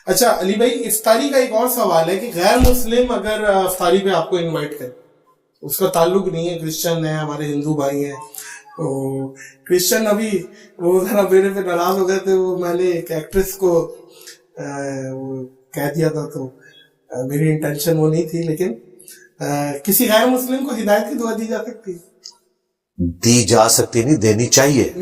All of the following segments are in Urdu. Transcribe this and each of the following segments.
اچھا علی بھائی، افطاری کا ایک اور سوال ہے کہ غیر مسلم اگر افطاری پہ آپ کو انوائٹ کرے، اس کا تعلق نہیں ہے، کرسچن ہے، ہمارے ہندو بھائی ہیں، تو کرسچن ابھی وہ ذرا میرے پہ ناراض ہو گئے تھے، وہ میں نے ایک ایکٹریس کو کہہ دیا تھا، تو میری انٹینشن وہ نہیں تھی، لیکن کسی غیر مسلم کو ہدایت کی دعا دی جا سکتی؟ دی جا سکتی نہیں، دینی چاہیے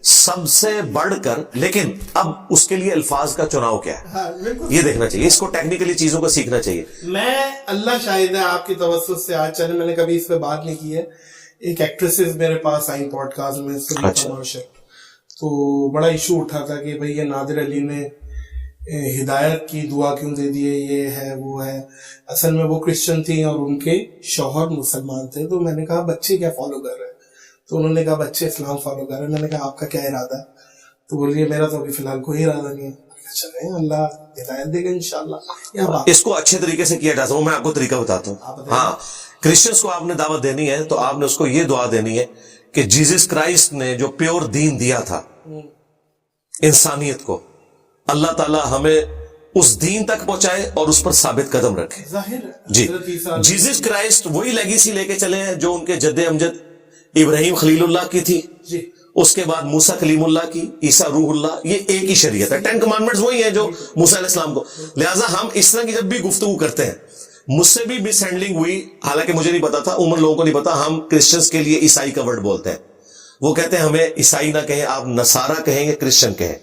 سب سے بڑھ کر، لیکن اب اس کے لیے الفاظ کا چناؤ کیا ہے یہ دیکھنا چاہیے، اس کو ٹیکنیکلی چیزوں کو سیکھنا چاہیے. میں اللہ شاہد ہے آپ کی توسط سے آج چلے، میں نے کبھی اس پہ بات نہیں کی ہے، ایک ایکٹریسز میرے پاس آئیں پوڈ کاسٹ میں، تو بڑا ایشو اٹھا تھا کہ بھئی یہ نادر علی نے ہدایت کی دعا کیوں دے دیے، یہ ہے وہ ہے. اصل میں وہ کرسچن تھیں اور ان کے شوہر مسلمان تھے، تو میں نے کہا بچے کیا فالو کر رہے ہیں؟ تو انہوں نے کہا بچے اسلام فالو کر رہے ہیں. میں نے کہا آپ کا کیا ارادہ ہے؟ تو بولیے میرا تو ابھی فی الحال کوئی ارادہ نہیں ہے. چلیں اللہ ہدایت دے گا انشاءاللہ. اس کو اچھے طریقے سے کیا جا سکتا، میں آپ کو طریقہ بتاتا ہوں. ہاں، کرسچنس کو آپ نے دعوت دینی ہے تو آپ نے اس کو یہ دعا دینی ہے کہ جیزس کرائسٹ نے جو پیور دین دیا تھا انسانیت کو، اللہ تعالی ہمیں اس دین تک پہنچائے اور اس پر ثابت قدم رکھے. جی، جیزس کرائسٹ وہی لیگیسی لے کے چلے ہیں جو ان کے جد امجد ابراہیم خلیل اللہ کی تھی، اس کے بعد موسیٰ کلیم اللہ کی، عیسیٰ روح اللہ. یہ ایک ہی شریعت ہے، 10 کمانڈمنٹس وہی ہیں جو موسیٰ علیہ السلام کو. لہٰذا ہم اس طرح کی جب بھی گفتگو کرتے ہیں، مجھ سے بھی مس ہینڈلنگ ہوئی، حالانکہ مجھے نہیں پتا تھا، عمر لوگوں کو نہیں پتا، ہم کرسچنس کے لیے عیسائی کا ورڈ بولتے ہیں. وہ کہتے ہیں ہمیں عیسائی نہ کہیں، آپ نصارہ کہیں گے، کرسچن کہیں.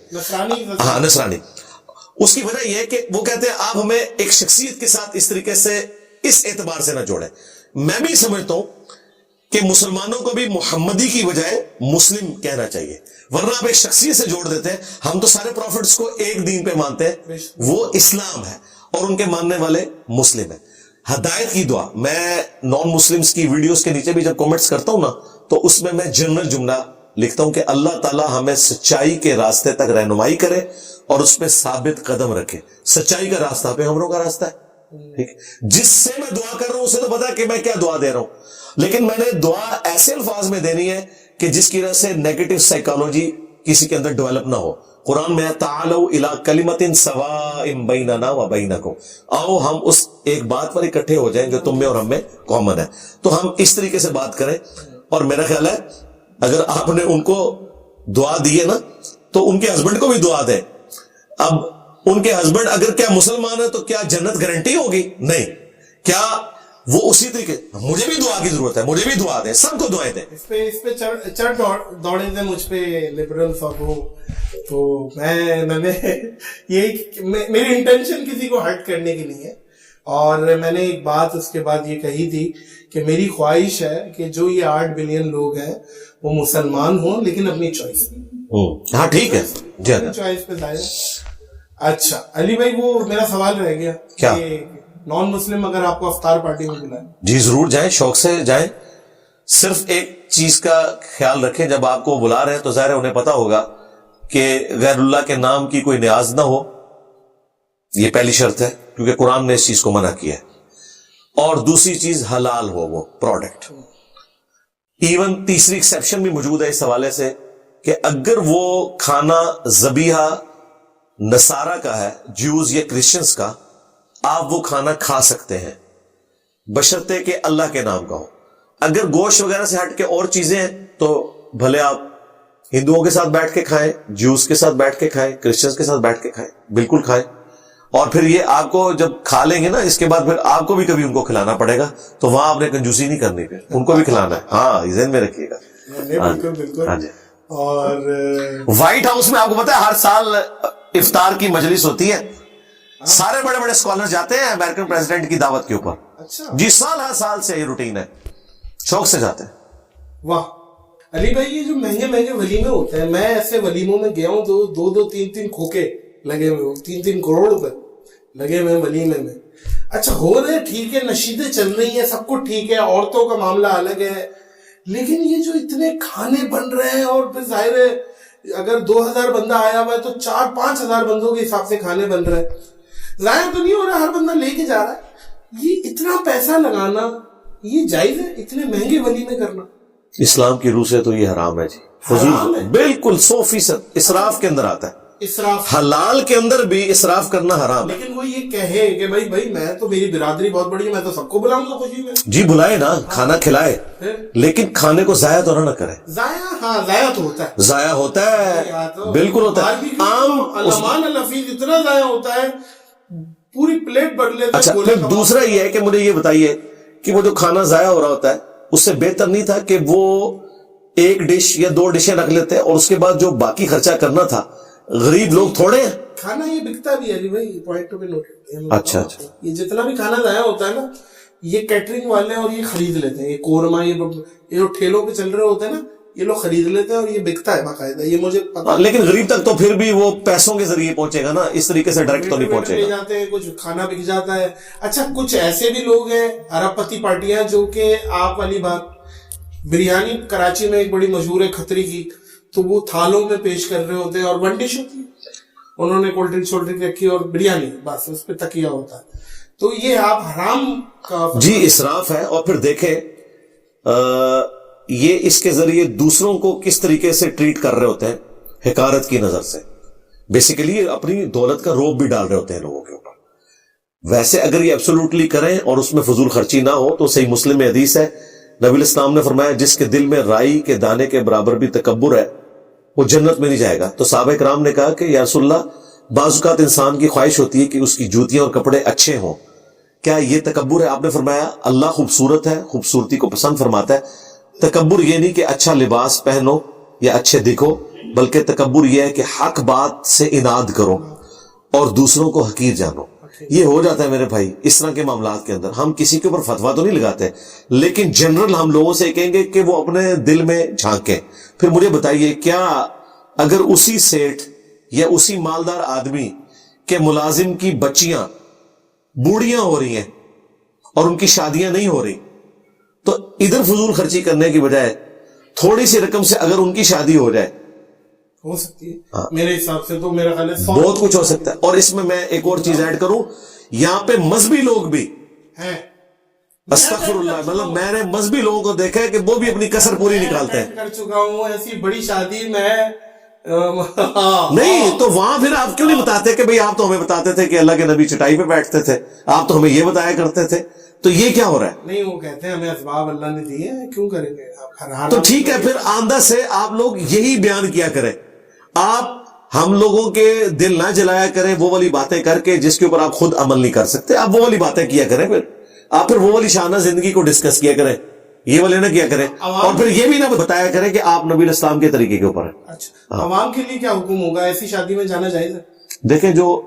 ہاں، نصرانی. اس کی وجہ یہ ہے کہ وہ کہتے ہیں آپ ہمیں ایک شخصیت کے ساتھ اس طریقے سے، اس اعتبار سے نہ جوڑیں. میں بھی سمجھتا ہوں کہ مسلمانوں کو بھی محمدی کی بجائے مسلم کہنا چاہیے، ورنہ آپ ایک شخصیت سے جوڑ دیتے ہیں. ہم تو سارے پروفٹس کو ایک دین پہ مانتے ہیں، وہ اسلام ہے، اور ان کے ماننے والے مسلم ہیں. ہدایت کی دعا میں نان مسلمز کی ویڈیوز کے نیچے بھی جب کامنٹس کرتا ہوں نا، تو اس میں جنرل جملہ لکھتا ہوں کہ اللہ تعالیٰ ہمیں سچائی کے راستے تک رہنمائی کرے اور اس پہ ثابت قدم رکھے. سچائی کا راستہ پیغمبروں کا راستہ ہے، ٹھیک. جس سے میں دعا کر رہا ہوں اسے تو پتا ہے کہ میں کیا دعا دے رہا ہوں، لیکن میں نے دعا ایسے الفاظ میں دینی ہے کہ جس کی وجہ سے نیگیٹو سائیکالوجی کسی کے اندر ڈیولپ نہ ہو. قرآن میں تعالوا الی کلمۃ سواء بیننا و بینکم، آؤ ہم اس ایک بات پر اکٹھے ہو جائیں جو تم میں اور ہم میں کامن ہے. تو ہم اس طریقے سے بات کریں، اور میرا خیال ہے اگر آپ نے ان کو دعا دی ہے نا تو ان کے ہسبینڈ کو بھی دعا دیں. اب ان کے ہسبینڈ اگر کیا مسلمان ہے تو کیا جنت گارنٹی ہوگی؟ نہیں. کیا وہ اسی طریقے، مجھے بھی دعا کی ضرورت ہے، مجھے بھی دعا دیں، سب کو دعائیں دیں. اس پہ چڑھ دوڑے تھے مجھ پہ لبرل سب، تو میں نے یہ میری انٹینشن کسی کو ہرٹ کرنے کی نہیں ہے، اور میں نے ایک بات اس کے بعد یہ کہی تھی کہ میری خواہش ہے کہ جو یہ 8 بلین لوگ ہیں وہ مسلمان ہوں، لیکن اپنی چوائس. ہاں ٹھیک ہے، چوائس پہ ظاہر. اچھا علی بھائی، وہ میرا سوال رہ گیا، کیا نان مسلم اگر آپ کو افطار پارٹی میں بلائیں؟ جی ضرور جائیں، شوق سے جائیں. صرف ایک چیز کا خیال رکھیں، جب آپ کو بلا رہے ہیں تو ظاہر ہے انہیں پتا ہوگا کہ غیر اللہ کے نام کی کوئی نیاز نہ ہو، یہ پہلی شرط ہے، کیونکہ قرآن نے اس چیز کو منع کیا ہے. اور دوسری چیز حلال ہو وہ پروڈکٹ. ایون تیسری ایکسیپشن بھی موجود ہے اس حوالے سے کہ اگر وہ کھانا ذبیحہ نصارہ کا ہے، جیوز یا کرسچنز کا، آپ وہ کھانا کھا سکتے ہیں بشرطے کہ اللہ کے نام کا ہو. اگر گوشت وغیرہ سے ہٹ کے اور چیزیں ہیں تو بھلے آپ ہندوؤں کے ساتھ بیٹھ کے کھائیں، جیوز کے ساتھ بیٹھ کے کھائیں، کرسچنز کے ساتھ بیٹھ کے کھائیں، بالکل کھائیں. اور پھر یہ آپ کو جب کھا لیں گے نا، اس کے بعد پھر آپ کو بھی کبھی ان کو کھلانا پڑے گا، تو وہاں آپ نے کنجوسی نہیں کرنی، پھر ان کو بھی کھلانا ہے. ہاں، ذہن میں رکھیے گا. بالکل. اور وائٹ ہاؤس میں آپ کو پتا ہے ہر سال افطار کی مجلس ہوتی ہے، سارے بڑے بڑے اسکالر جاتے ہیں امریکن پریزیڈنٹ کی دعوت کے اوپر. جی، سال ہر سال سے یہ روٹین ہے، شوق سے جاتے ہیں. واہ علی بھائی، یہ جو مہنگے مہنگے ولیمے ہوتے ہیں، میں ایسے ولیموں میں گیا ہوں جو 2-3 کھوکے لگے ہوئے ہوں، 3 کروڑ روپے لگے ہوئے ولیمے میں. اچھا ہو رہے ٹھیک ہے، نشیدیں چل رہی ہیں، سب کچھ ٹھیک ہے، عورتوں کا معاملہ الگ ہے، لیکن یہ جو اتنے کھانے بن رہے ہیں، اور پھر ظاہر ہے اگر 2000 بندہ آیا ہوا ہے تو 4-5 ہزار بندوں کے حساب سے کھانے بن رہے ہیں. ضائع تو نہیں ہو رہا، ہر بندہ لے کے جا رہا ہے. یہ اتنا پیسہ لگانا یہ جائز ہے؟ اتنے مہنگے ولیمے کرنا اسلام کی روح سے تو یہ حرام ہے جی، فضول، بالکل 100% اسراف کے اندر آتا ہے. اسراف، حلال کے اندر بھی اسراف کرنا حرام ہے. لیکن وہ یہ کہے کہ بھائی میں تو، میری برادری بہت بڑی ہے، میں تو سب کو بلاؤں گا خوشی میں. جی بلائے نا، کھانا کھلائے، پھر لیکن کھانے کو ضائع تو نہ کرے. ضائع، ہاں ضائع تو ہوتا ہے، ضائع ہوتا ہے، بالکل ہوتا ہے. عام علمان الحفیظ اتنا ضائع ہوتا ہے، پوری پلیٹ بھر لیتے. اچھا پھر دوسرا یہ ہے کہ مجھے یہ بتائیے کہ وہ جو کھانا ضائع ہو رہا ہوتا ہے اس سے بہتر نہیں تھا کہ وہ ایک ڈش یا 2 ڈشیں رکھ لیتے اور اس کے بعد جو باقی خرچہ کرنا تھا؟ غریب لوگ تھوڑے ہیں. کھانا یہ بکتا بھی ہے جی بھائی، پوائنٹ پہ نوٹ کرتے ہیں. اچھا اچھا، یہ جتنا بھی کھانا ضائع ہوتا ہے نا، یہ کیٹرنگ والے اور یہ خرید لیتے ہیں. یہ قورمہ، یہ جو ٹھیلوں پہ چل رہے ہوتے ہیں نا، یہ لوگ خرید لیتے ہیں اور یہ بکتا ہے باقاعدہ. یہ مجھے پتا، لیکن غریب تک تو پھر بھی وہ پیسوں کے ذریعے پہنچے گا نا، اس طریقے سے ڈائریکٹ تو نہیں پہنچے گا. جاتے ہیں، کچھ کھانا بک جاتا ہے. اچھا کچھ ایسے بھی لوگ ہیں ارب پتی پارٹیاں، جو کہ آپ والی بات، بریانی کراچی میں ایک بڑی مشہور ہے کھتری کی، تو وہ تھالوں میں پیش کر رہے ہوتے ہیں اور 1 ڈش ہوتی ہے، انہوں نے کولڈ ڈرنک رکھی اور بریانی، بس اس پہ تکیہ ہوتا ہے. تو یہ آپ حرام کا جی اسراف ہے. اور پھر دیکھیں یہ اس کے ذریعے دوسروں کو کس طریقے سے ٹریٹ کر رہے ہوتے ہیں، حقارت کی نظر سے. بیسیکلی اپنی دولت کا روب بھی ڈال رہے ہوتے ہیں لوگوں کے اوپر. ویسے اگر یہ ایبسولوٹلی کریں اور اس میں فضول خرچی نہ ہو تو صحیح مسلم میں حدیث ہے، نبی الاسلام نے فرمایا جس کے دل میں رائی کے دانے کے برابر بھی تکبر ہے وہ جنت میں نہیں جائے گا. تو صحابہ کرام نے کہا کہ یا رسول اللہ، بعض اوقات انسان کی خواہش ہوتی ہے کہ اس کی جوتیاں اور کپڑے اچھے ہوں، کیا یہ تکبر ہے؟ آپ نے فرمایا اللہ خوبصورت ہے، خوبصورتی کو پسند فرماتا ہے. تکبر یہ نہیں کہ اچھا لباس پہنو یا اچھے دکھو، بلکہ تکبر یہ ہے کہ حق بات سے اناد کرو اور دوسروں کو حقیر جانو. یہ ہو جاتا ہے میرے بھائی اس طرح کے معاملات کے اندر. ہم کسی کے اوپر فتویٰ تو نہیں لگاتے، لیکن جنرل ہم لوگوں سے کہیں گے کہ وہ اپنے دل میں جھانکیں. پھر مجھے بتائیے، کیا اگر اسی سیٹھ یا اسی مالدار آدمی کے ملازم کی بچیاں بوڑھیاں ہو رہی ہیں اور ان کی شادیاں نہیں ہو رہی، تو ادھر فضول خرچی کرنے کی بجائے تھوڑی سی رقم سے اگر ان کی شادی ہو جائے، ہو سکتی ہے میرے حساب سے تو میرا خیال ہے بہت کچھ ہو سکتا ہے. اور اس میں ایک اور چیز ایڈ کروں، یہاں پہ مذہبی لوگ بھی ہیں، استغفر اللہ، مطلب میں نے مذہبی لوگوں کو دیکھا ہے کہ وہ بھی اپنی کسر پوری نکالتے ہیں. کر چکا ہوں ایسی بڑی شادی میں. نہیں تو وہاں پھر آپ کیوں نہیں بتاتے کہ بھئی آپ تو ہمیں بتاتے تھے کہ اللہ کے نبی چٹائی پہ بیٹھتے تھے، آپ تو ہمیں یہ بتایا کرتے تھے، تو یہ کیا ہو رہا ہے؟ نہیں، وہ کہتے ہیں ہمیں اسباب اللہ نے دیے ہیں، کیوں کریں گے؟ تو ٹھیک ہے، پھر آندہ سے آپ لوگ یہی بیان کیا کریں. آپ ہم لوگوں کے دل نہ جلایا کریں وہ والی باتیں کر کے جس کے اوپر آپ خود عمل نہیں کر سکتے. آپ وہ والی باتیں کیا کریں، پھر آپ پھر وہ والی شانہ زندگی کو ڈسکس کیا کریں، یہ والے نہ کیا کریں. اور پھر یہ بھی نہ بتایا کریں کہ آپ نبی الاسلام کے طریقے کے اوپر ہیں. اچھا، عوام کے لیے کیا حکم ہوگا؟ ایسی شادی میں جانا جائز ہے؟ دیکھیں جو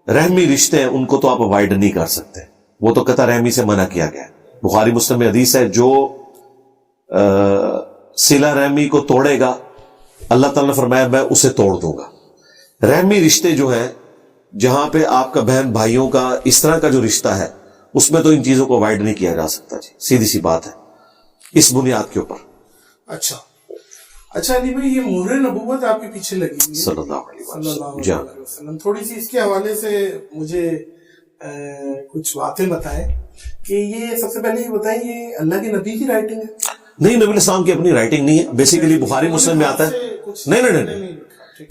رحمی رشتے ہیں ان کو تو آپ اوائڈ نہیں کر سکتے، وہ تو قطع رحمی سے منع کیا گیا ہے. بخاری مسلم میں حدیث ہے جو صلہ رحمی کو توڑے گا اللہ تعالیٰ نے فرمایا میں اسے توڑ دوں گا. رحمی رشتے جو ہیں جہاں پہ آپ کا بہن بھائیوں کا اس طرح کا جو رشتہ ہے اس میں تو ان چیزوں کو اوائڈ نہیں کیا جا سکتا. جی سیدھی سی بات ہے اس بنیاد کے اوپر. اچھا علی بھائی، یہ مہر نبوت آپ کے پیچھے لگی ہوئی ہے صلی اللہ علیہ وسلم، تھوڑی سی اس کے حوالے سے مجھے کچھ باتیں بتائیں کہ یہ سب سے پہلے یہ بتائیں یہ اللہ کے نبی کی رائٹنگ ہے؟ نہیں، نبی الاسلام کی اپنی رائٹنگ نہیں ہے، بیسیکلی بخاری مسلم میں آتا ہے. نہیں،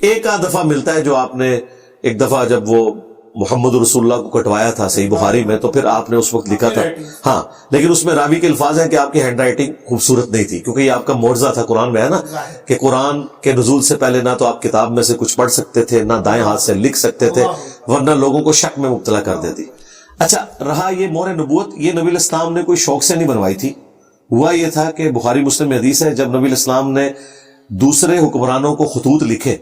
ایک آدھ دفعہ ملتا ہے جو آپ نے ایک دفعہ جب وہ محمد رسول اللہ کو کٹوایا تھا صحیح بخاری میں تو پھر آپ نے اس وقت لکھا تھا. ہاں، لیکن اس میں راوی کے الفاظ ہیں کہ آپ کی ہینڈ رائٹنگ خوبصورت نہیں تھی، کیونکہ یہ آپ کا معجزہ تھا. قرآن میں ہے نا کہ قرآن کے نزول سے پہلے نہ تو آپ کتاب میں سے کچھ پڑھ سکتے تھے، نہ دائیں ہاتھ سے لکھ سکتے تھے، ورنہ لوگوں کو شک میں مبتلا کر دیتی. اچھا رہا یہ مہر نبوت، یہ نبی الاسلام نے کوئی شوق سے نہیں بنوائی تھی. ہوا یہ تھا کہ بخاری مسلم میں حدیث ہے جب نبی الاسلام نے دوسرے حکمرانوں کو خطوط لکھے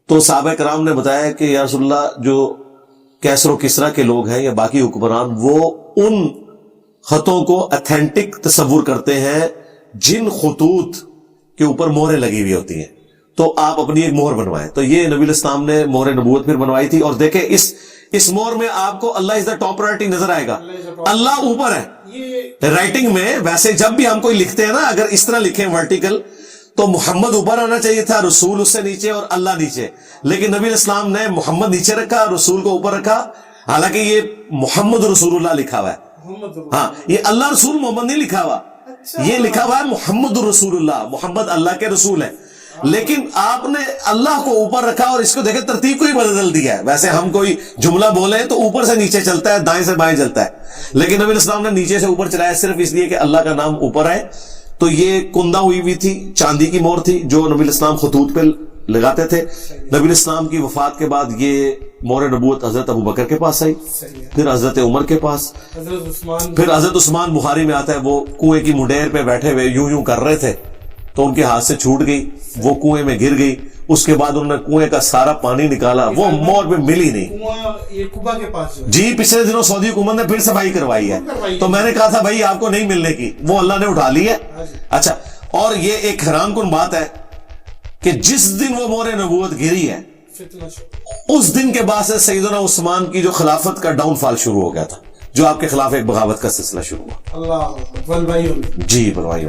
تو صحابہ کرام نے بتایا کہ یا رسول اللہ جو کیسر و کسرا کے لوگ ہیں یا باقی حکمران وہ ان خطوں کو اتھینٹک تصور کرتے ہیں جن خطوط کے اوپر مہریں لگی ہوئی ہوتی ہیں، تو آپ اپنی ایک مہر بنوائیں. تو یہ نبی الاسلام نے مہر نبوت پھر بنوائی تھی. اور دیکھیں اس مہر میں آپ کو اللہ از دا ٹاپ پرائرٹی نظر آئے گا، اللہ اوپر ہے رائٹنگ میں. ویسے جب بھی ہم کوئی لکھتے ہیں نا اگر اس طرح لکھیں ورٹیکل تو محمد اوپر آنا چاہیے تھا، رسول اس سے نیچے اور اللہ نیچے، لیکن نبی الاسلام نے محمد نیچے رکھا، رسول کو اوپر رکھا، حالانکہ یہ محمد رسول اللہ لکھا ہوا ہے. ہاں، یہ اللہ رسول محمد نہیں لکھا ہوا، یہ لکھا ہوا ہے محمد رسول اللہ، محمد اللہ کے رسول ہے. لیکن آپ نے اللہ کو اوپر رکھا اور اس کو دیکھیں ترتیب کو ہی بدل دیا ہے. ویسے ہم کوئی جملہ بولیں تو اوپر سے نیچے چلتا ہے, دائیں سے بائیں چلتا ہے, لیکن نبی الاسلام نے نیچے سے اوپر چلایا صرف اس لیے کہ اللہ کا نام اوپر آئے. تو یہ کندہ ہوئی ہوئی تھی, چاندی کی مور تھی جو نبی الاسلام خطوط پہ لگاتے تھے. نبی الاسلام کی وفات کے بعد یہ مور نبوت حضرت ابوبکر کے پاس آئی, پھر حضرت عمر کے پاس, پھر حضرت عثمان. بخاری میں آتا ہے وہ کنویں کی مڈیر پہ بیٹھے ہوئے یوں یوں کر رہے تھے تو ان کے ہاتھ سے چھوٹ گئی, وہ کنویں میں گر گئی. اس کے بعد انہوں نے کنویں کا سارا پانی نکالا, وہ مور پہ ملی نہیں. کوبا کے پاس جی پچھلے دنوں سعودی حکومت نے پھر صفائی کروائی ہے, تو میں نے کہا تھا بھائی آپ کو نہیں ملنے کی, وہ اللہ نے اٹھا لی ہے. اچھا, اور یہ ایک حیران کن بات ہے کہ جس دن وہ مور نبوت گری ہے اس دن کے بعد سے سیدنا عثمان کی جو خلافت کا ڈاؤن فال شروع ہو گیا تھا, جو آپ کے خلاف ایک بغاوت کا سلسلہ شروع ہوا. اللہ جی بلوائی.